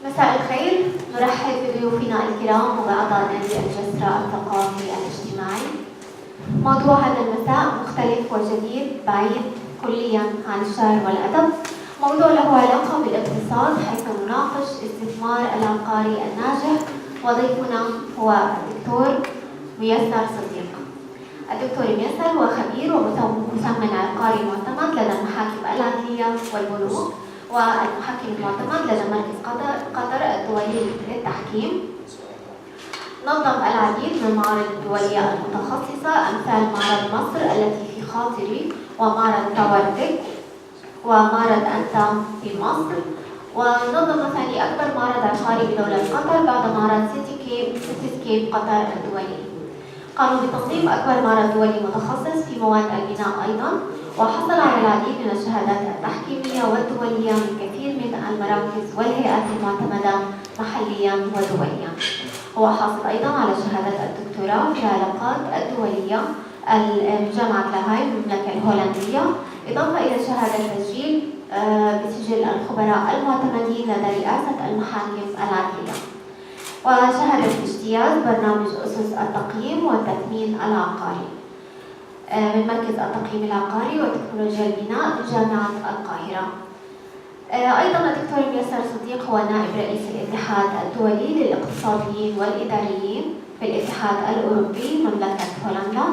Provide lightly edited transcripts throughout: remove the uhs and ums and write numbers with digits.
مساء الخير، نرحب بضيوفنا الكرام وبأعضاء نادي الجسرة الثقافي الاجتماعي. موضوع هذا المساء مختلف وجديد بعيد كليا عن الشعر والأدب. موضوع له علاقة بالاقتصاد، حيث نناقش استثمار العقاري الناجح، وضيفنا هو الدكتور ميسر صديق. الدكتور ميسر هو خبير ومثمن عقاري معتمد لدى المحاكم العدلية والبنوك، والمحكم المعتمد لدى مركز قطر الدولي للتحكيم. نظم العديد من المعارض الدولية المتخصصة أمثال معرض مصر التي في خاطري، ومعرض تاورتك، ومعرض أنت في مصر. ونظم ثاني أكبر معرض عقاري بدولة قطر بعد معرض سيتي سكيب قطر الدولي. قاموا بتنظيم أكبر معرض دولي متخصص في مواد البناء أيضا، وحصل على العديد من الشهادات التحكيمية والدولية من كثير من المراكز والهيئات المعتمدة محليا ودوليا. هو حاصل أيضا على شهادة الدكتوراه في العلاقات الدولية من جامعة لاهاي بالمملكة الهولندية، إضافة إلى شهادة تسجيل بسجل الخبراء المعتمدين لدى رئاسة المحاكم العدلية، وشهادة اجتياز برنامج أسس التقييم والتثمين العقاري من مركز التقييم العقاري وتكنولوجيا البناء بجامعة القاهرة. أيضا الدكتور ميسر صديق هو نائب رئيس الاتحاد الدولي للاقتصاديين والإداريين في الاتحاد الأوروبي مملكة هولندا،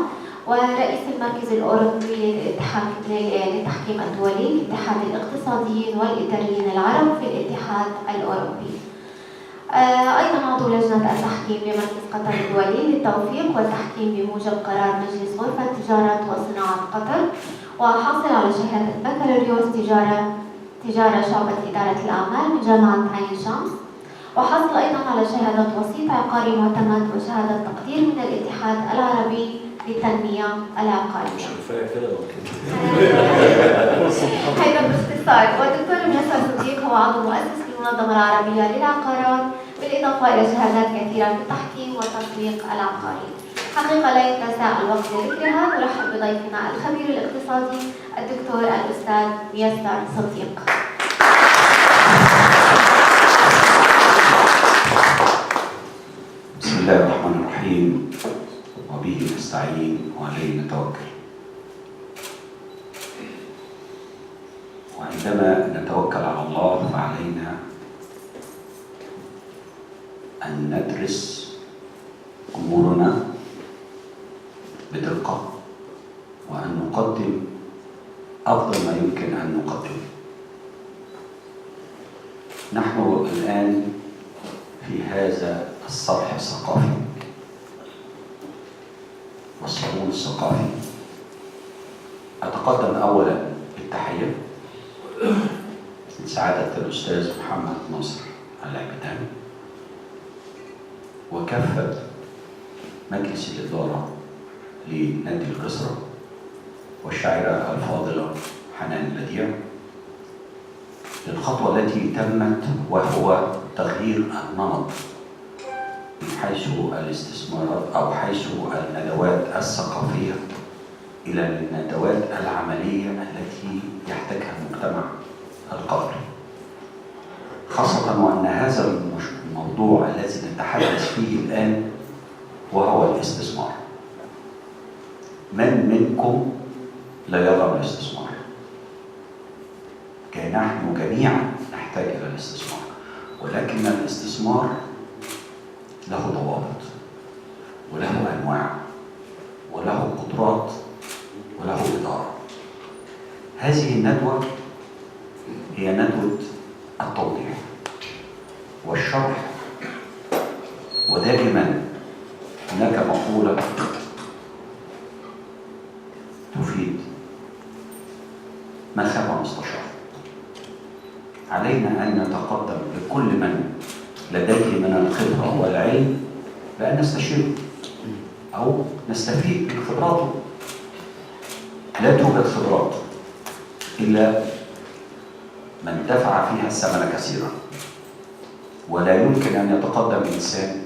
ورئيس المركز الأوروبي للتحكيم الدولي لاتحاد الاقتصاديين والإداريين العرب في الاتحاد الأوروبي. أيضا عضو لجنة التحكيم بمركز قطر الدولي للتوثيق والتحكيم بموجب قرار مجلس غرفة تجارة وصناعة قطر، وحاصل على شهادة بكالوريوس تجارة شعبة إدارة الأعمال من جامعة عين شمس، وحصل أيضا على شهادة وسيط عقاري معتمد وشهادة تقدير من الاتحاد العربي للتنمية العقارية. هذا باختصار. والدكتور ميسر صديق هو عضو مؤسس المنظمة العربية للعقارات، بالإضافة إلى شهادات كثيرة في التحكيم والتسويق العقاري. حقيقة لا يتسع الوقت لذكرها. نرحب بضيفنا الخبير الاقتصادي الدكتور الأستاذ ميسر صديق. بسم الله الرحمن الرحيم، وبه نستعين وعليه نتوكل. وعندما نتوكل على الله فعلينا أن ندرس أمورنا بدقة، وأن نقدم أفضل ما يمكن أن نقدمه. نحن الآن في هذا الصرح الثقافي والصالون الثقافي. أتقدم أولا بالتحية لسعادة الأستاذ محمد ناصر العبداني وكافة مجلس الإدارة لنادي الجسرة، والشاعرة الفاضلة حنان البديع، للخطوة التي تمت، وهو تغيير النمط من حيث الاستثمارات أو حيث الندوات الثقافية إلى الندوات العملية التي يحتاجها المجتمع القطري، خاصة وأن هذا الموضوع الذي نتحدث فيه الآن وهو الاستثمار. من منكم لا يرى الاستثمار؟ نحن جميعا نحتاج إلى الاستثمار، ولكن الاستثمار له ضوابط وله أنواع وله قدرات وله إدارة. هذه الندوة هي ندوة التوضيح والشرح، ودائما هناك مقولة تفيد ما خاب مستشار. علينا أن نتقدم لكل من لديه من الخبرة والعلم بأن نستشيره أو نستفيد من خبراته. لا توجد خبرات إلا من دفع فيها الثمن كثيرا، ولا يمكن أن يتقدم إنسان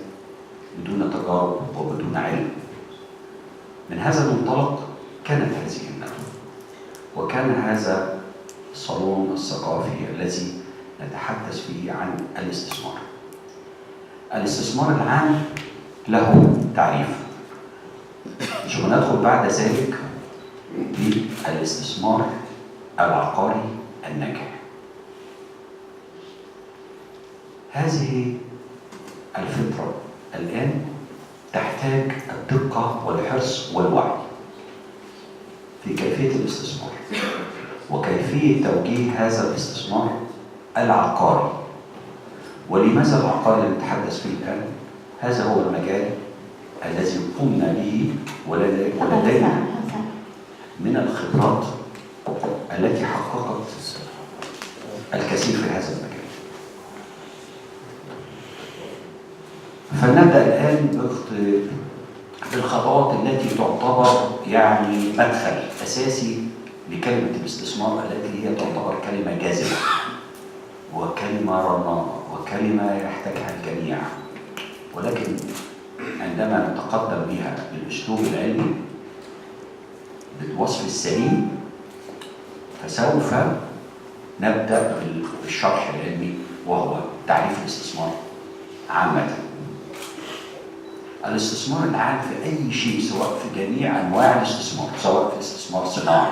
بدون تجارب وبدون علم. من هذا المنطلق كانت هذه الندوة، وكان هذا الصالون الثقافي الذي نتحدث فيه عن الاستثمار. الاستثمار العام له تعريف، ثم ندخل بعد ذلك بالاستثمار العقاري الناجح. هذه الفكرة الآن تحتاج الدقة والحرص والوعي في كيفية الاستثمار وكيفية توجيه هذا الاستثمار العقاري. ولماذا العقاري اللي نتحدث فيه الآن؟ هذا هو المجال الذي قمنا به ولدينا من الخبرات التي حققت الكثير في هذا المجال. فلنبدأ الآن بالخطوات التي تعتبر يعني مدخل أساسي لكلمة الاستثمار، التي هي تعتبر كلمة جاذبة وكلمة رنانة وكلمة يحتاجها الجميع، ولكن عندما نتقدم بها بالأسلوب العلمي بالوصف السليم فسوف نبدأ بالشرح العلمي، وهو تعريف الاستثمار عامة. الاستثمار العام في أي شيء، سواء في جميع أنواع الاستثمار، سواء في استثمار صناعي،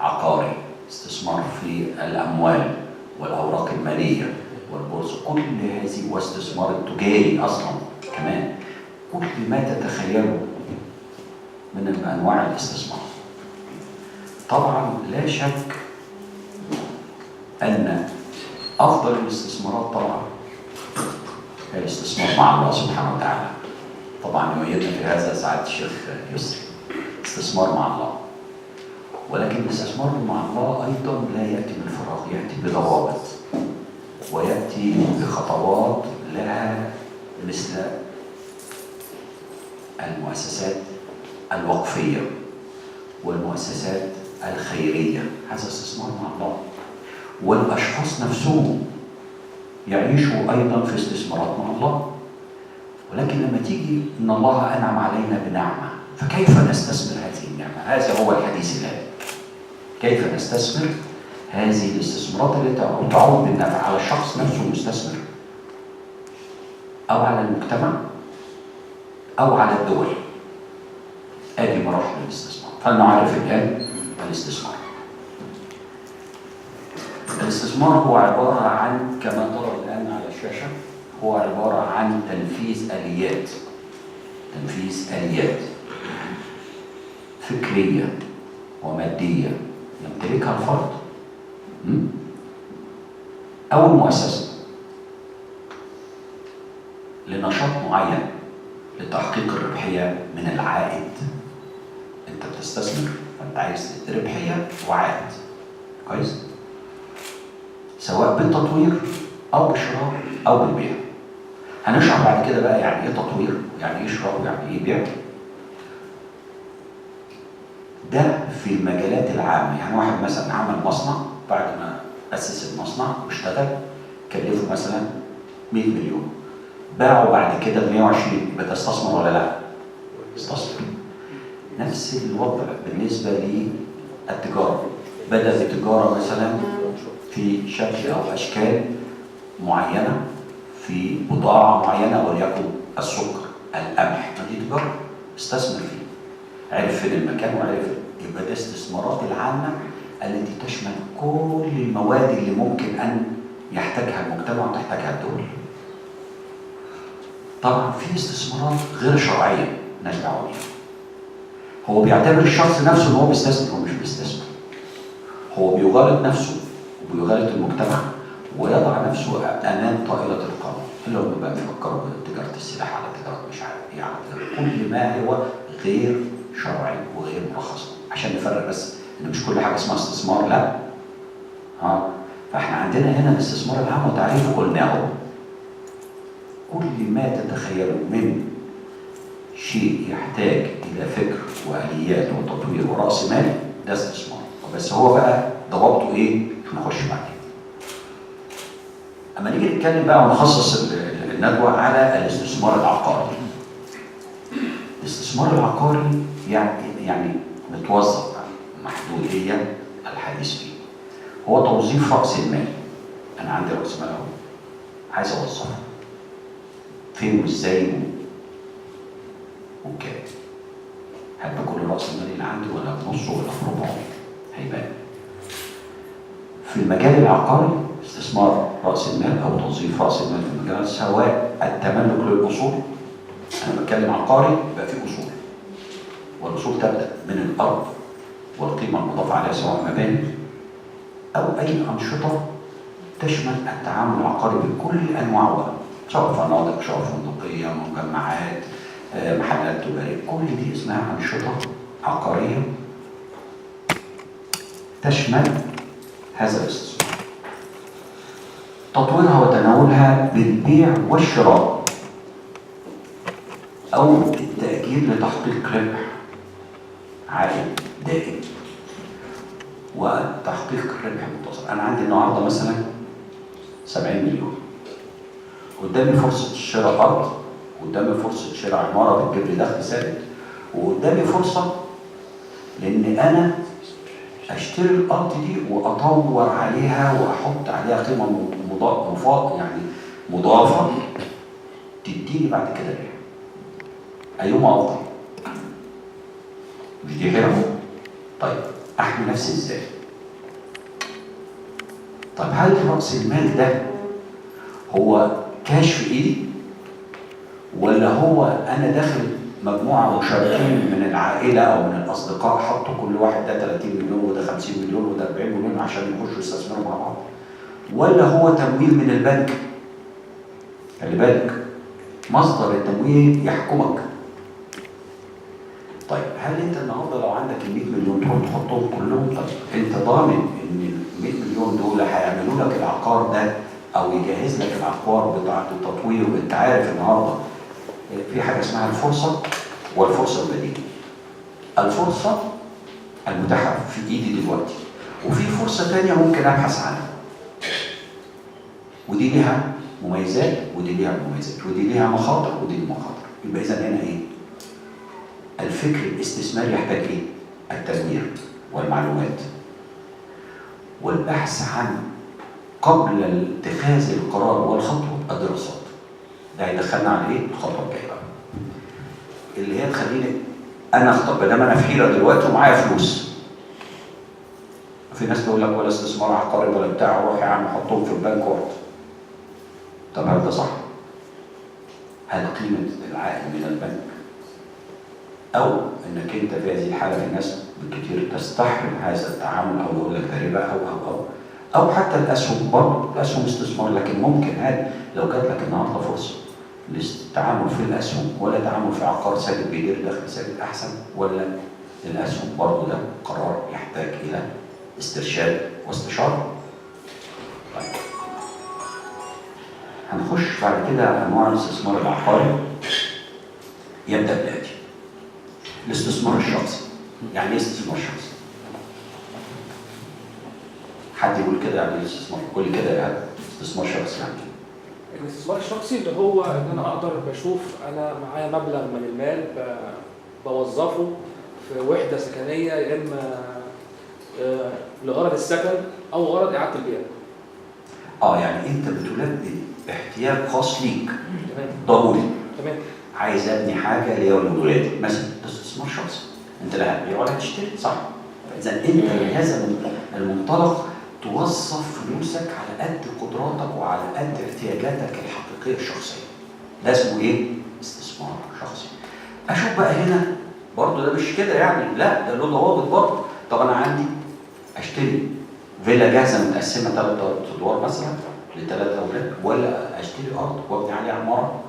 عقاري، استثمار في الأموال والأوراق المالية والبورصة، كل هذه، واستثمار التجاري أصلا كمان، كل ما تتخيله من أنواع الاستثمار. طبعا لا شك أن أفضل الاستثمارات طبعا هي الاستثمار مع الله سبحانه وتعالى. طبعا يؤيدنا في هذا سعادة الشيخ يسري، استثمار مع الله. ولكن الاستثمار مع الله أيضا لا يأتي من فراغ، يأتي بضوابط ويأتي بخطوات لها مثل المؤسسات الوقفية والمؤسسات الخيرية. هذا استثمار مع الله. والأشخاص نفسهم يعيشوا أيضا في استثمارات مع الله. ولكن لما تيجي إن الله أنعم علينا بنعمة، فكيف نستثمر هذه النعمة؟ هذا هو الحديث الآن. كيف نستثمر هذه الاستثمارات التي تعود بالنفع على الشخص نفسه المستثمر، أو على المجتمع، أو على الدول. هذه مراحل الاستثمار. فلنعرف الآن الاستثمار. الاستثمار هو عبارة عن، كما ترى الآن على الشاشة، هو عبارة عن تنفيذ آليات فكرية ومادية يمتلكها الفرد أو المؤسسة لنشاط معين لتحقيق الربحية من العائد. أنت بتستثمر فأنت عايز ربحية وعائد كويس، سواء بالتطوير أو بالشراء أو بالبيع. هنشرح بعد كده بقى يعني إيه تطوير ويعني إيه شراء ويعني إيه بيع. ده في المجالات العامة. يعني واحد مثلا عمل مصنع، بعد ما أسس المصنع واشتغل كلفه مثلا 100 مليون، باعه بعد كده ب 120، يبقى تستثمر ولا لا؟ استثمر. نفس الوضع بالنسبة للتجارة. بدأ بتجارة مثلا في شكل أو أشكال معينة في بضاعة معينة، وليكن السكر، القمح، دي تجارة استثمر فيه، عرف فين المكان وعرف. يبقى ده استثمارات العامة التي تشمل كل المواد اللي ممكن أن يحتاجها المجتمع وتحتاجها الدول. طبعا في استثمارات غير شرعية مالناش دعوة بيها. هو بيعتبر الشخص نفسه ان هو بيستثمر، هو مش بيستثمر. هو بيغالط نفسه وبيغالط المجتمع ويضع نفسه امام طائلة القانون، اللي هم بقى بيفكروا بتجارة السلاح على تجارة مش عارف ايه على تجارة، كل ما هو غير شرعي وغير مرخص، عشان نفرق بس ان مش كل حاجة اسمها استثمار، لا. فاحنا عندنا هنا الاستثمار العام وتعريفه قلناه، كل ما تتخيله من شيء يحتاج إلى فكر وآليات وتطوير ورأس مال، ده استثمار. بس هو بقى ضوابطه إيه؟ نخش بعدين. أما نيجي نتكلم بقى ونخصص الندوة على الاستثمار العقاري. الاستثمار العقاري يعني متوظف محدودية الحديث فيه. هو توظيف رأس المال انا عندي راس مال اهو، عايز اوظفه فين وازاي وكام. هيبقى كل راس المال اللي عندي ولا بنصه ولا بربعه؟ هيبان. في المجال العقاري استثمار راس المال او توظيف راس المال في المجال سواء التملك للاصول، انا بتكلم عقاري يبقى في اصول، والاصول تبدا من الارض والقيمه المضافه عليها سواء مباني او اي انشطه تشمل التعامل العقاري بكل انواعه، سواء فنادق، سواء فندقيه، مجمعات، محلات تجاريه، كل دي اسمها انشطه عقاريه تشمل هذا الاستثمار. تطويرها وتناولها بالبيع والشراء او التأجير لتحقيق ربح عائد دائم وتحقيق ربح منتظم. انا عندي النهارده مثلا 70 مليون، قدامي فرصه شراء ارض، قدامي فرصه شراء عماره بتجيب لي دخل ثابت، وقدامي فرصه لان انا اشتري الارض دي واطور عليها واحط عليها قيمه مضافه تديني بعد كده ربح. ايهما افضل؟ مش دي حلوه؟ طيب احمي نفسي ازاي؟ طب هل راس المال ده هو كاش في ايدي، ولا هو انا داخل مجموعه مشاركين من العائله او من الاصدقاء حطوا كل واحد ده 30 مليون وده 50 مليون وده 40 مليون عشان يخشوا يستثمروا مع بعض، ولا هو تمويل من البنك؟ خلي بالك مصدر التمويل يحكمك. طيب هل انت النهارده لو عندك ال 100 مليون تروح تحطهم كلهم؟ طيب انت ضامن ان ال 100 مليون دول هيعملوا لك العقار ده او يجهز لك العقار بتاع التطوير؟ وانت عارف النهارده في حاجه اسمها الفرصه والفرصه البديله. الفرصه المتاحه في ايدي دلوقتي، وفي فرصه ثانيه ممكن ابحث عنها، ودي ليها مميزات ودي ليها مميزات، ودي ليها مخاطر ودي ليها مخاطر. يبقى اذا هنا ايه؟ الفكر الاستثماري يحتاج ايه؟ التدوير والمعلومات والبحث عن قبل اتخاذ القرار والخطوه الدراسات. ده هيدخلنا على ايه؟ الخطوه الجايه بقى، اللي هي تخليني انا اخطب. ما دام انا في حيره دلوقتي ومعايا فلوس، في ناس تقول لك ولا استثمار عقاري ولا بتاع، روح يا عم حطهم في البنك وقت. طب هل ده صح؟ هل قيمه العائد من البنك او انك انت في هذه الحاله في ناس بالكثير تستحرم هذا التعامل او يقول لك ده ربا او حتى الاسهم؟ برضه الاسهم استثمار، لكن ممكن هل لو جات لك النهارده فرصه للتعامل في الاسهم ولا تعامل في عقار ثابت بيدير دخل ثابت احسن، ولا الاسهم؟ برضه ده قرار يحتاج الى استرشاد واستشاره. طيب هنخش بعد كده على انواع الاستثمار العقاري. يبدا بالاتي: الاستثمار الشخصي. يعني ايه استثمار شخصي؟ حد يقول كده يعني ايه استثمار؟ قول لي كده يعني استثمار شخصي يعني ايه؟ الاستثمار الشخصي اللي هو ان انا اقدر بشوف انا معايا مبلغ من المال بوظفه في وحده سكنيه، يا اما لغرض السكن او غرض اعاده البيع. يعني انت بتلبي احتياج خاص ليك. تمام. ضروري. تمام. عايز ابني حاجه ليا ولولادي مثلا، ده استثمار شخصي. انت لا هتبيع ولا هتشتري، صح؟ فاذا انت من هذا المنطلق توظف فلوسك على قد قدراتك وعلى قد احتياجاتك الحقيقيه الشخصيه. ده اسمه ايه؟ استثمار شخصي. اشوف بقى هنا برضه ده مش كده يعني، لا ده له ضوابط برضه. طب انا عندي اشتري فيلا جاهزه متقسمه 3 ادوار مثلا ل3 اولاد، ولا اشتري ارض وابني عليها عماره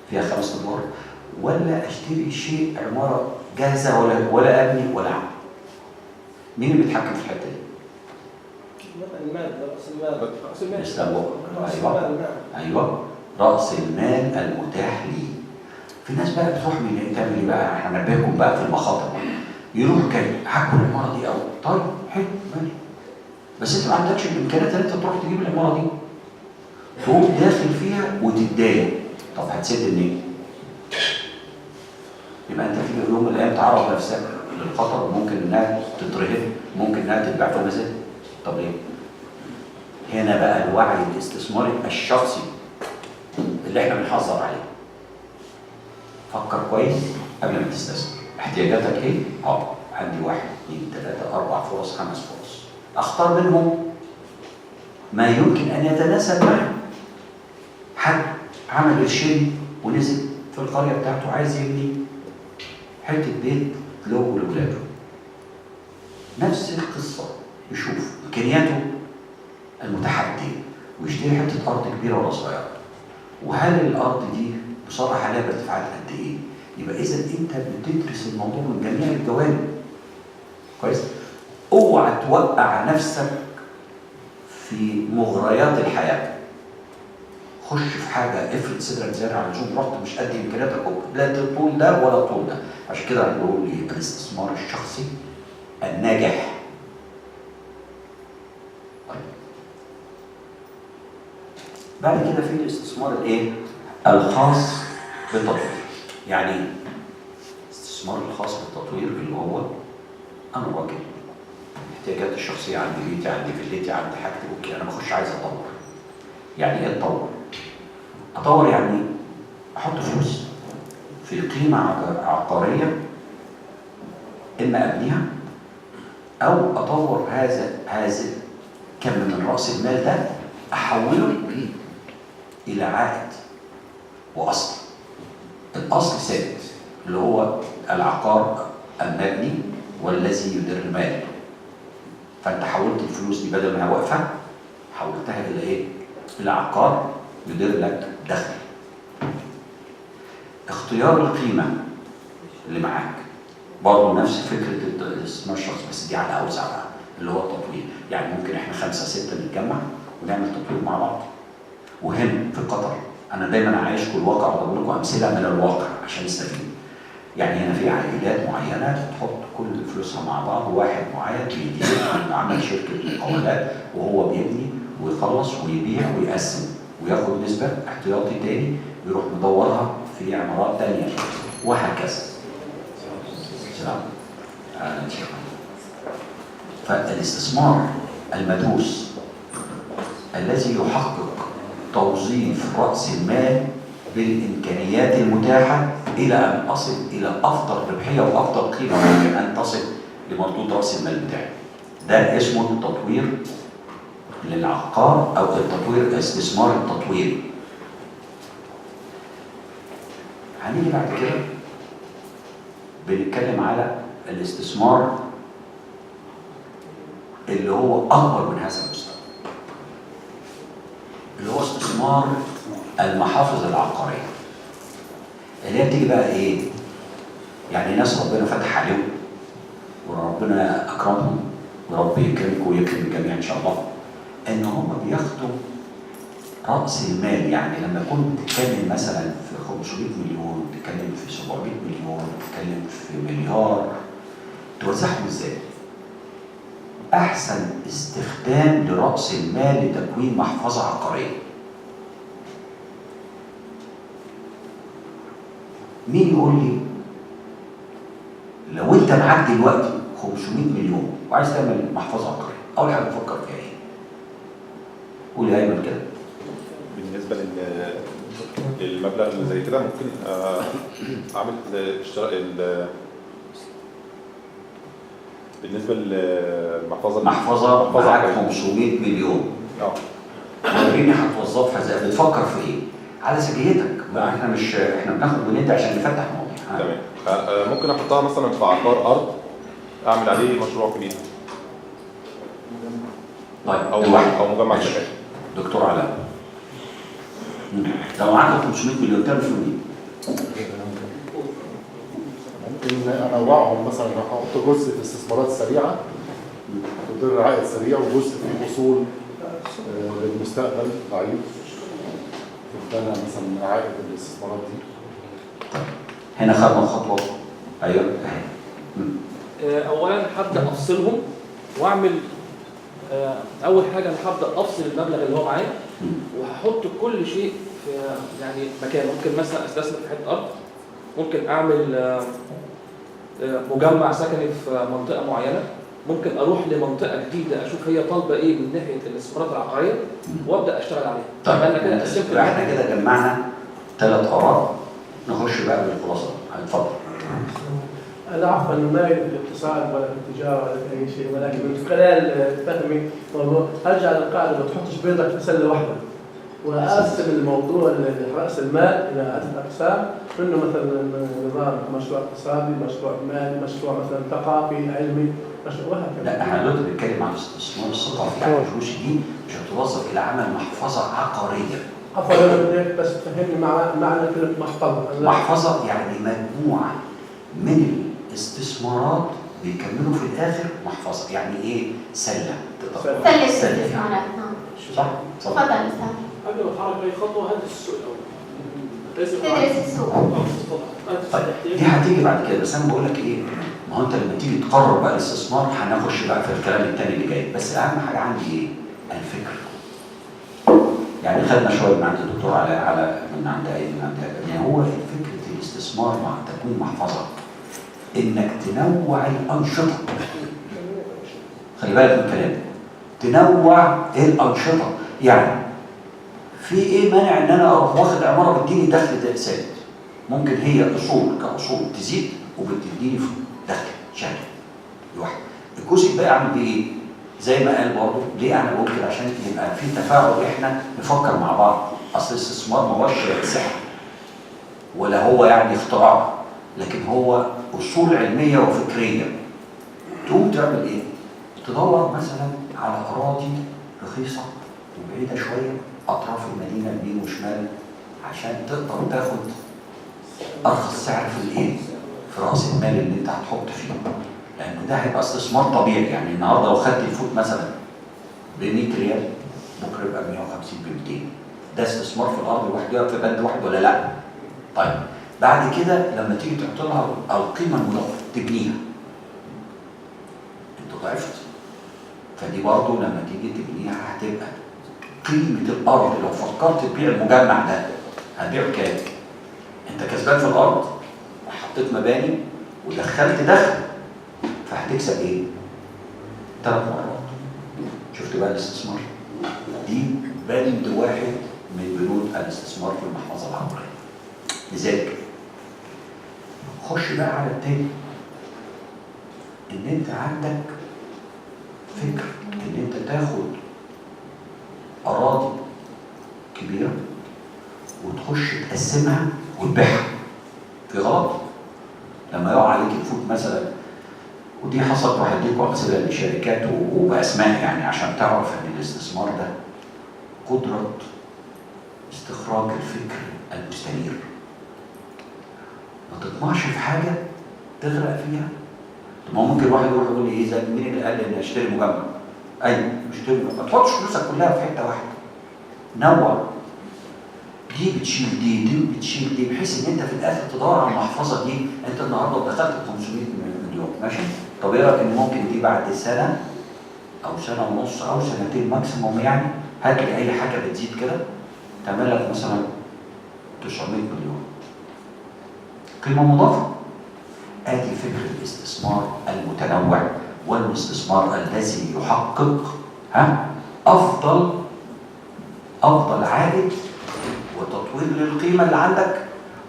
فيها 5 ادوار، ولا اشتري شيء عماره جاهزه ولا ابني ولا اعمل؟ مين اللي بيتحكم في الحته دي؟ المال. راس المال. ايوه راس المال المتاح لي. في ناس بقى بتروح من تعمل ايه بقى؟ احنا هنبهكم بقى في المخاطر. يروح كده هاكل العماره دي، او طيب حلو ماشي، بس انت ما عندكش الامكانيات ان انت تروح تجيب العماره دي، تقوم داخل فيها وتتضايق. طب هتسد منين؟ يبقى انت في يوم من الايام تعرض نفسك للخطر، ممكن انها تترهب، ممكن انها تتباع في مزاد. طب ليه؟ هنا بقى الوعي الاستثماري الشخصي اللي احنا بنحذر عليه. فكر كويس قبل ما تستثمر. احتياجاتك ايه؟ عندي 1 2 3 4 فرص 5 فرص، اختار منهم ما يمكن ان يتناسب معي. حد عمل قرشين ونزل في القريه بتاعته عايز يبني حته بيت له ولاولاده، نفس القصه، يشوف امكانياته المتحديه ويشتري حته ارض كبيره ولا صغيره، وهل الارض دي بصراحه عليها ارتفاعات قد ايه. يبقى اذا انت بتدرس الموضوع من جميع الجوانب كويس. اوعى توقع نفسك في مغريات الحياه. خش في حاجه افرض صدرك زياده عن اللزوم، رحت مش قد امكانياتك، لا الطول ده ولا الطول ده. عشان كده بنقول ايه؟ الاستثمار الشخصي الناجح. طيب بعد كده في الاستثمار الايه؟ الخاص بالتطوير. يعني الاستثمار الخاص بالتطوير اللي هو انا راجل احتياجاتي الشخصيه، عندي بيتي، عندي فيلتي، عندي حاجتي، اوكي انا بخش عايز اطور. يعني ايه اطور؟ اطور يعني احط فلوس في قيمه عقاريه، اما ابنيها او اطور هذا كم من راس المال ده احوله الى عائد واصل. الاصل ثابت اللي هو العقار المبني والذي يدر المال. فانت حولت الفلوس دي بدل ما هي واقفه حولتها الى ايه؟ الى عقار يدر لك دخل. اختيار القيمه اللي معاك برضه نفس فكره الاستثمار الشخصي، بس دي على اوسع بقى اللي هو التطوير. يعني ممكن احنا 5 6 نتجمع ونعمل تطوير مع بعض. وهنا في قطر انا دايما عايشكم الواقع وبقول لكم امثله من الواقع عشان نستفيد. يعني هنا في عائلات معينه تحط كل فلوسها مع بعض، وواحد معين بيدير عمل شركه مقاولات وهو بيبني ويخلص ويبيع ويقسم وياخد نسبه احتياطي تاني ويروح مدورها في عمارات تانيه وهكذا. سلام. فالاستثمار المدروس الذي يحقق توظيف رأس المال بالإمكانيات المتاحة إلى أن أصل إلى أفضل ربحية وأفضل قيمة ممكن أن تصل لمردود رأس المال بتاعي. ده اسمه التطوير للعقار أو التطوير الاستثمار التطويري. هنيجي بعد كده بنتكلم على الاستثمار اللي هو أكبر من هذا المستوى، اللي هو استثمار المحافظ العقارية، اللي هي بتيجي بقى ايه؟ يعني ناس ربنا فتح عليهم وربنا اكرمهم ورب يكرمكم ويكرم الجميع ان شاء الله، ان هم بياخدوا راس المال. يعني لما تكون بتتكلم مثلا في 500 مليون، بتتكلم في 700 مليون، بتتكلم في مليار، توزعهم ازاي؟ احسن استخدام لراس المال لتكوين محفظه عقاريه. مين يقول لي لو انت معاك دلوقتي 500 مليون وعايز تعمل محفظه عقاريه، اول حاجه تفكر فيها ايه؟ قول يا ايمن كده. بالنسبه للمبلغ اللي زي كده ممكن اعمل بالنسبه للمحفظه معاك 500 مليون. وريني هتوظفها ازاي؟ بتفكر في ايه؟ على سجيتك. احنا بناخد وندي عشان نفتح مواضيع. تمام. ممكن احطها مثلا في عقار ارض اعمل عليه مشروع كبير. طيب او مجمع سكني. دكتور علاء، لو معاك 500 مليون تعمل فيهم ايه؟ ممكن انوعهم، مثلا احط جزء في استثمارات سريعه تدر عائد سريع، وجزء في اصول للمستقبل ضعيف تدر مثلا عائد الاستثمارات دي. هنا خدنا خطوه. ايوه. اولا هبدا افصلهم واعمل اول حاجه انا هبدا افصل المبلغ اللي هو معايا وهحط كل شيء في يعني مكان. ممكن مثلا استثمر في حته ارض، ممكن اعمل مجمع سكني في منطقه معينه، ممكن اروح لمنطقه جديده اشوف هي طالبه ايه من ناحيه الاستثمارات العقاريه وابدا اشتغل عليها. طيب انا كده قسمت يبقى احنا كده جمعنا 3 آراء، نخش بقى بالخلاصه. اتفضل. أنا عفوا ما في الاقتصاد ولا في التجارة ولا في أي شيء، ولكن من خلال فهمي موضوع أرجع للقاعدة ما تحطش بيضك في سلة واحدة، وأقسم الموضوع رأس المال إلى 3 أقسام، منه مثلا نظام مشروع اقتصادي، مشروع مالي، مشروع مثلا ثقافي، علمي، مشروع وهكذا. لا احنا دلوقتي بنتكلم عن الاستثمار الثقافي، يعني الفلوس دي مش هتوظف الى عمل محفظه عقاريه. عفوا أنا بديك بس تفهمني معنى كلمة محفظة. محفظه يعني مجموعه من الاستثمارات بيكملوا في الاخر محفظه، يعني ايه؟ سله. سلة. سلة الاستثمارات. نعم. صح؟ تفضل أستاذ. قبل ما اتحرك اي خطوه هدرس السوق الاول. تدرس السوق. طيب دي هتيجي بعد كده، بس انا بقول لك ايه؟ ما هو انت لما تيجي تقرر بقى الاستثمار هنخش بقى في الكلام الثاني اللي جاي، بس اهم حاجه عندي ايه؟ الفكر. يعني خدنا شويه من عند الدكتور على من عند ايه؟ من عند يعني هو فكره الاستثمار مع تكوين محفظه انك تنوع الانشطه. خلي بالك من الكلام، تنوع الانشطه. يعني في ايه مانع ان انا اروح واخد عماره بتديني دخل ثابت؟ ممكن هي اصول كاصول تزيد وبتديني دخل شهري لوحده. الجزء الباقي اعمل بيه ايه؟ زي ما قال برضه، ليه انا بقول كده؟ عشان يبقى في تفاعل، احنا نفكر مع بعض. اصل الاستثمار ما هوش سحر ولا هو يعني اختراع، لكن هو اصول علميه وفكريه. تقوم تعمل ايه؟ تدور مثلا على اراضي رخيصه وبعيده شويه اطراف المدينه يمين وشمال، عشان تقدر تاخد ارخص سعر في الايه؟ في راس المال اللي انت هتحط فيه. لانه ده هيبقى استثمار طبيعي. يعني النهارده لو خدت الفوت مثلا ب 100 ريال بكره يبقى 150 ب 200. ده استثمار في الارض لوحدها في بند واحد ولا لا؟ طيب بعد كده لما تيجي تحط لها القيمه المضافه تبنيها، انت ضعفت. فدي برضه لما تيجي تبنيها هتبقى قيمه الارض. لو فكرت تبيع المجمع ده هتبيعه كام؟ انت كسبان في الارض وحطيت مباني ودخلت دخل، فهتكسب ايه؟ 3 مرات. شفت بقى الاستثمار؟ دي بند واحد من بنود الاستثمار في المحفظه العقاريه. لذلك خش بقى على التاني، ان انت عندك فكر ان انت تاخد اراضي كبيره وتخش تقسمها وتبيعها. في غلط لما يقع عليك الفوت مثلا، ودي حصلت وهديكوا امثله لشركات وباسماء، يعني عشان تعرف ان الاستثمار ده قدره استخراج الفكر المستنير. ما تطمعش في حاجه تغرق فيها. طب ما ممكن واحد يروح يقول لي ايه؟ زي مين اللي قال لي اني اشتري مجمع؟ ايوه اشتري مجمع، ما تحطش فلوسك كلها في حته واحده. نوع، دي بتشيل دي بتشيل دي، بحيث ان انت في الاخر تدور على المحفظه دي. انت النهارده دخلت 500 مليون ماشي، طب ايه رايك ان ممكن دي بعد سنه او سنه ونص او سنتين ماكسيموم، يعني هات لي اي حاجه بتزيد كده تعمل لك مثلا 900 مليون قيمه مضافه. ادي فكره الاستثمار المتنوع والاستثمار الذي يحقق افضل عائد وتطوير للقيمه اللي عندك،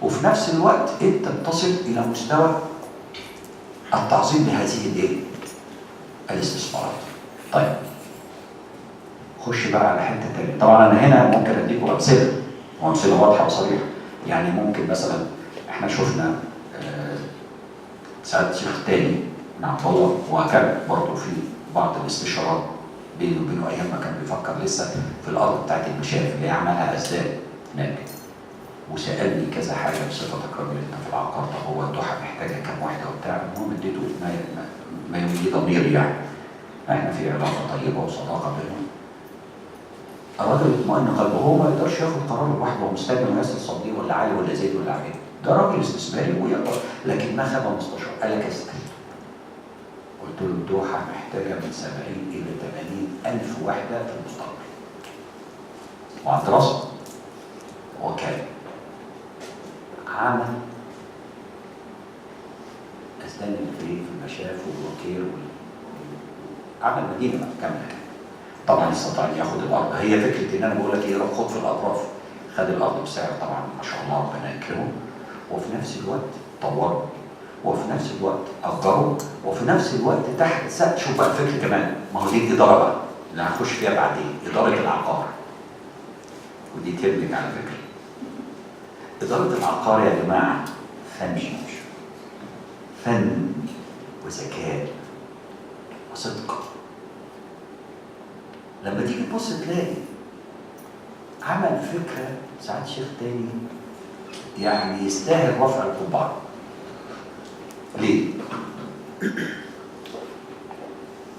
وفي نفس الوقت انت بتصل الى مستوى التعظيم لهذه الايه؟ الاستثمارات. طيب خش بقى على حته ثانيه. طبعا انا هنا ممكن اديكم امثله واضحه وصريحه. يعني ممكن مثلا احنا شفنا سعاده الشيخ الثاني من عبد الله، وكان برضه في بعض الاستشارات بينه وبينه ايام ما كان بيفكر لسه في الارض بتاعت المشارف اللي عملها اسداد هناك، وسالني كذا حاجه بصفتك راجل انت في العقار، طب هو الضحى محتاجه كام واحده وبتاع. المهم اديته ما يملي ضميري، يعني احنا في علاقه طيبه وصداقه بينهم. الراجل اطمئن قلبه، هو ما يقدرش ياخد قرار لوحده، هو مستني الناس الصديق ولا علي ولا زيد ولا عبيد. ده راجل استثماري ويقدر، لكن ما خد مستشار. قال لك اسال. قلت له الدوحه محتاجه من 70 الى 80 الف وحده في المستقبل. وعن دراسه وكان عمل اسدان الفريق في المشاف والوكيل عمل مدينه كامله. طبعا استطاع ان ياخد الارض، هي فكره ان انا بقول لك ايه، روح خد في الاطراف. خد الارض بسعر طبعا ما شاء الله ربنا يكرمه، وفي نفس الوقت طوره، وفي نفس الوقت اجره، وفي نفس الوقت تحت سقف. شوف بقى الفكره كمان، ما هو دي الاداره بقى اللي هنخش فيها بعدين، اداره العقار. ودي تبلج على فكره. اداره العقار يا جماعه فن وذكاء وصدق. لما تيجي تبص تلاقي عمل فكره ساعات شيخ تاني يعني يستاهل رفع القبعه. ليه؟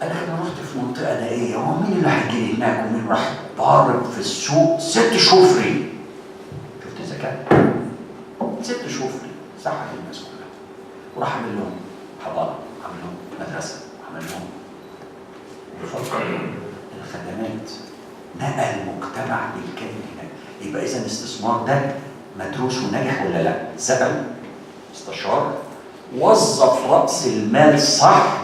انا رحت في منطقه نائيه، هو مين اللي هيجي لي هناك ومين راح ضارب في السوق 6 شهور فري. شفت ذكاء؟ 6 شهور فري سحب الناس كلها وراح عامل لهم حضانه، عامل لهم مدرسه، عامل لهم بفكر الخدمات، نقل المجتمع بالكامل هناك. يبقى اذا الاستثمار ده مدروس ونجح ولا لا؟ سأل، استشار، وظف راس المال صح.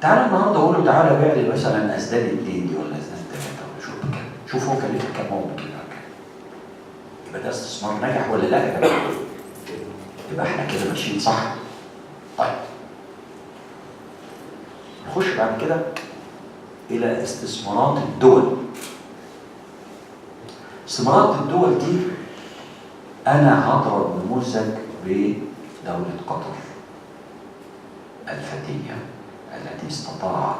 تعالى النهارده اقول له تعالى بيع لي مثلا اسدان 2 دي ولا اسدان 3 ولا شوف كام، شوف هو كلفك كام هو ممكن يبقى. يبقى ده استثمار نجح ولا لا يا جماعه؟ يبقى احنا كده ماشيين صح. طيب نخش بعد كده الى استثمارات الدول. استثمارات الدول دي انا هضرب نموذج بدولة قطر الفتية التي استطاعت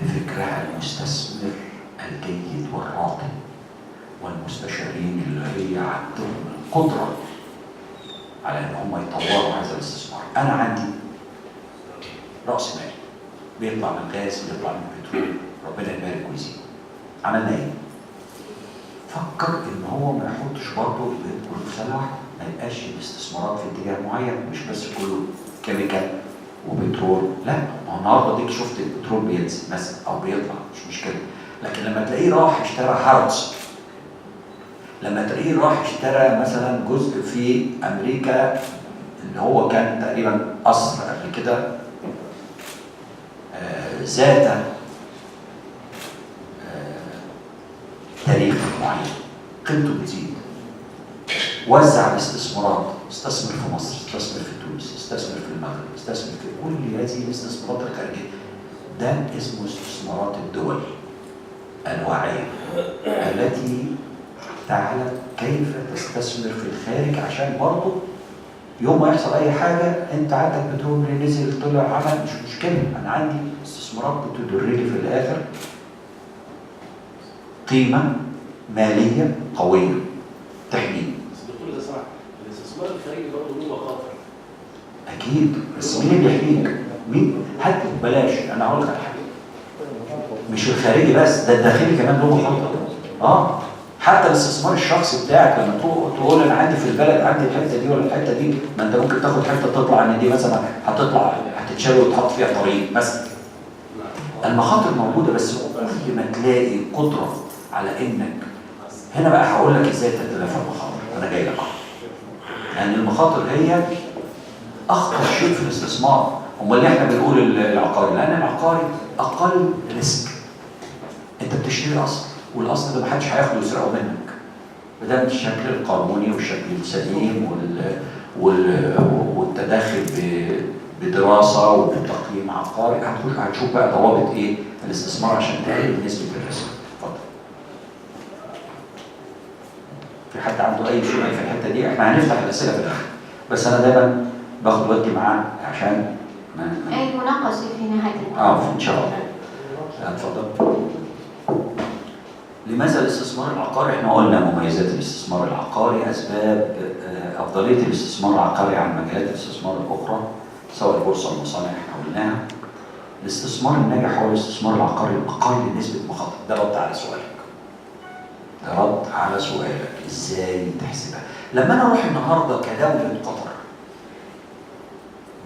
بفكرها المستثمر الجيد والراقي والمستشارين اللي هي عندهم القدرة على ان هم يطوروا هذا الاستثمار. انا عندي رأس مال بيطلع من الغاز، بيطلع من البترول، ربنا يبارك ويزيد. عملنا ايه؟ فكر ان هو ما يحطش برضه البيت كله في سنه واحده، ما يبقاش الاستثمارات في اتجاه معين، مش بس كله كيميكال وبترول، لا. ما هو النهارده ديك شفت البترول بينزل مثلا او بيطلع مش مشكله، لكن لما تلاقيه راح اشترى هارتز، لما تلاقيه راح اشترى مثلا جزء في امريكا اللي هو كان تقريبا قصر قبل كده ذات تاريخ معين، قيمته بتزيد. وزع الاستثمارات، استثمر في مصر، استثمر في تونس، استثمر في المغرب، استثمر في كل هذه الاستثمارات الخارجيه. ده اسمه استثمارات الدول الواعيه التي تعلم كيف تستثمر في الخارج، عشان برضه يوم ما يحصل اي حاجه انت عندك بترول نزل طلع عمل مش مشكله، انا عندي استثمارات بتدر لي في الاخر قيمه ماليه قويه تحميني. بس الدكتور اذا سمحت الاستثمار الخارجي برضه له مخاطر. اكيد، بس مين اللي يحميك؟ مين؟ حتى بلاش، انا هقول لك على حاجه، مش الخارجي بس، ده الداخلي كمان له مخاطر. حتى الاستثمار الشخصي بتاعك لما تقول انا عندي في البلد عندي الحته دي ولا الحته دي، ما انت ممكن تاخد حته تطلع ان دي مثلا هتطلع هتتشال وتحط فيها طريق مثلا. المخاطر موجوده، بس كل ما تلاقي قدره على انك هنا بقى هقول لك ازاي تتلافى المخاطر، انا جاي لك. لان المخاطر هي اخطر شيء في الاستثمار. امال ليه احنا بنقول العقاري؟ لان العقاري اقل ريسك. انت بتشتري اصل، والاصل ده محدش هياخده ويسرقه منك. ده الشكل القانوني والشكل السليم والتداخل بدراسه وبتقييم عقاري. هتشوف بقى ضوابط ايه الاستثمار عشان تقلل نسبه الريسك. اتفضل. في حد عنده اي سؤال في الحته دي؟ احنا هنفتح الاسئله في الاخر، بس انا دايما باخد ودي معاه عشان اي مناقشه في نهايه المحاضره. ان شاء الله. اتفضل. لماذا الاستثمار العقاري؟ احنا قلنا مميزات الاستثمار العقاري، اسباب افضليه الاستثمار العقاري عن مجالات الاستثمار الاخرى سواء البورصه او المصانع احنا قلناها. الاستثمار الناجح هو الاستثمار العقاري الاقل نسبه مخاطر. ده رد على سؤالك. ده رد على سؤالك ازاي تحسبها. لما انا اروح النهارده كدوله قطر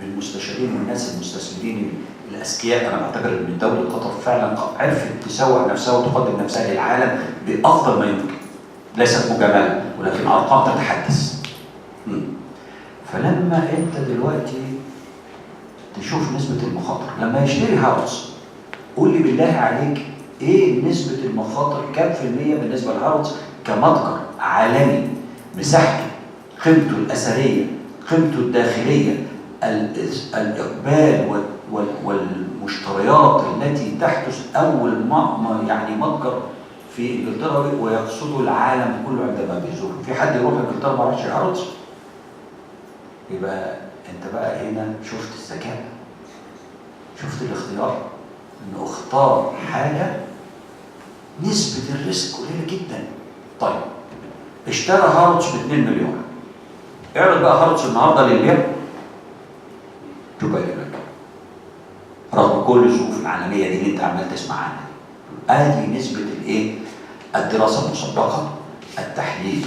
بالمستشارين والناس المستثمرين الاذكياء، انا بعتبر ان دوله قطر فعلا عرفت تسوق نفسها وتقدم نفسها للعالم بافضل ما يمكن. ليست مجامله ولكن ارقام تتحدث. فلما انت دلوقتي تشوف نسبة المخاطر. لما يشتري هاوس قول لي بالله عليك ايه نسبة المخاطر، كام في المية بالنسبة للهاوس كمتجر عالمي، مساحته، قيمته الأثرية، قيمته الداخلية، الإقبال والمشتريات التي تحدث أول ما يعني متجر في إنجلترا ويقصده العالم كله عندما بيزور. في حد يروح إنجلترا ما راحش هاروتس؟ يبقى أنت بقى هنا شفت الذكاء، شفت الاختيار، إنه اختار حاجة نسبة الريسك قليلة جدا. طيب اشترى هاروتس ب 2 مليون، اعرض بقى هاروتس النهارده للبيع، شوف بقى لك رغم كل الظروف العالميه دي اللي انت عمال تسمع عنها. ادي نسبه الايه؟ الدراسه المسبقه، التحليل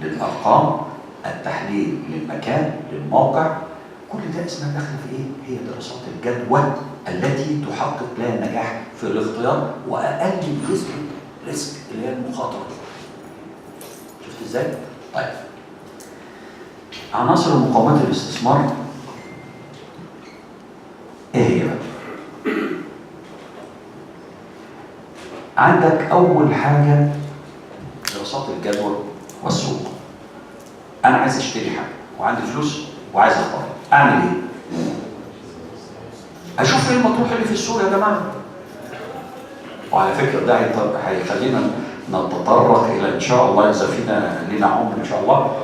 للارقام، التحليل للمكان، للموقع، كل ده اسمها داخله في ايه؟ هي دراسات الجدوى التي تحقق لها النجاح في الاختيار واقل ريسك اللي هي المخاطره. شفت ازاي؟ طيب عناصر مقومات الاستثمار ايه هي بقى؟ عندك اول حاجه دراسات الجدوى والسوق. انا عايز اشتري حاجه وعندي فلوس وعايز اختار، اعمل ايه؟ اشوف ايه المطروح اللي في السوق يا جماعه. وعلى فكره ده هيخلينا نتطرق الى ان شاء الله اذا فينا لنا عمر ان شاء الله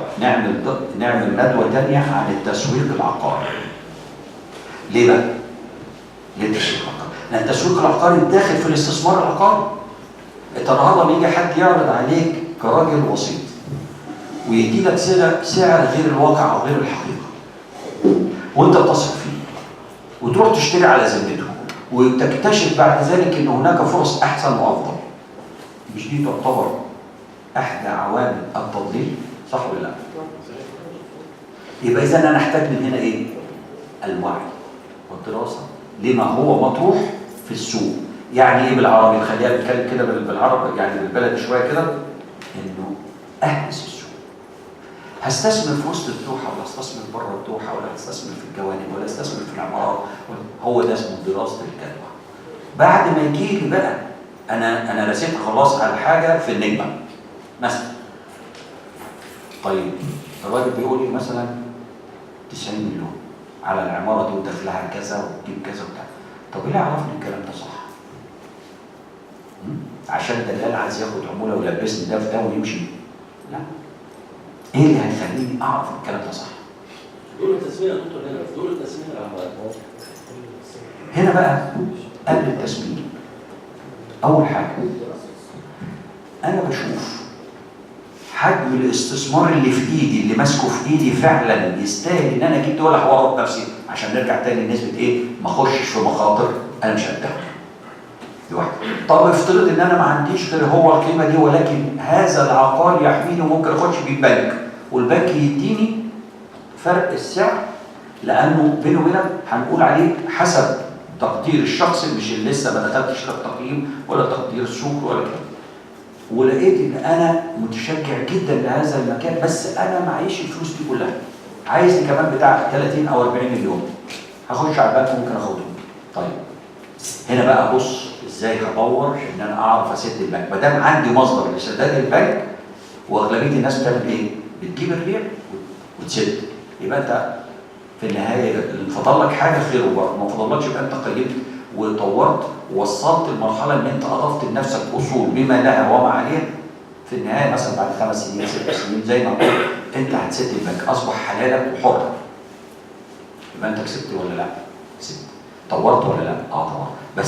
نعمل ندوه ثانيه عن التسويق العقاري. ليه بقى؟ ليه التسويق العقاري؟ لان التسويق العقاري داخل في الاستثمار العقاري. انت النهارده بيجي حد يعرض عليك كراجل وسيط ويدي لك سعر غير الواقع او غير الحقيقه، وانت بتثق فيه وتروح تشتري على ذمته وتكتشف بعد ذلك ان هناك فرص احسن وافضل. مش دي تعتبر احدى عوامل التضليل؟ صح ولا لا؟ يبقى اذا انا احتاج من هنا ايه؟ الوعي والدراسه لما هو مطروح في السوق. يعني ايه بالعربي؟ خلينا نتكلم كده بالعربي يعني بالبلد شويه كده، انه اهمس السوق. هستثمر في وسط الدوحه ولا استثمر بره الدوحه ولا استثمر في الجوانب ولا استثمر في العمارات، هو ده اسمه دراسه الجدوى. بعد ما يجي لي بقى انا رسيت خلاص على حاجه في النجمه مثلا. طيب الراجل بيقول لي مثلا 90 مليون على العماره دي ودخلها كذا وتجيب كذا وبتاع. طب ايه اللي عرفني الكلام ده صح؟ عشان الدلال عايز ياخد عموله ويلبسني ده في ده ويمشي؟ لا. ايه اللي هيخليني اعرف الكلام ده صح؟ دول التسميه يا دكتور، هنا دول التسميه هنا بقى قبل التسميه اول حاجه انا بشوف حجم الاستثمار اللي في ايدي، اللي ماسكه في ايدي فعلا يستاهل ان انا اجيب ده ولا حوارات نفسي عشان نرجع تاني لنسبه ايه؟ ما اخشش في مخاطر انا مش قدها. دي واحده. طب افترض ان انا ما عنديش غير هو القيمه دي، ولكن هذا العقار يحميني وممكن اخش بيه البنك والبنك يديني فرق السعر، لانه بينه وبينك هنقول عليه حسب تقدير الشخص، مش اللي لسه ما دخلتش لا التقييم ولا تقدير السوق ولا كده. ولقيت ان انا متشجع جدا لهذا المكان، بس انا معيش الفلوس دي كلها، عايزني كمان بتاع 30 او 40 مليون، هخش على البنك ممكن اخدهم. طيب هنا بقى بص ازاي هدور ان انا اعرف اسد البنك. ما دام عندي مصدر لسداد البنك، واغلبيه الناس بتعمل ايه؟ بتجيب الريع وتسد. يبقى انت في النهايه فضل لك حاجه خير وبركه، ما فضلكش يبقى انت قيمت وطورت ووصلت المرحله ان انت اضفت لنفسك اصول بما لها وما عليها. في النهايه مثلا بعد 5 سنين 6 سنين زي ما قلت انت هتسد البنك، اصبح حلالك وحر. يبقى انت كسبت ولا لا؟ كسبت. طورت ولا لا؟ طورت. بس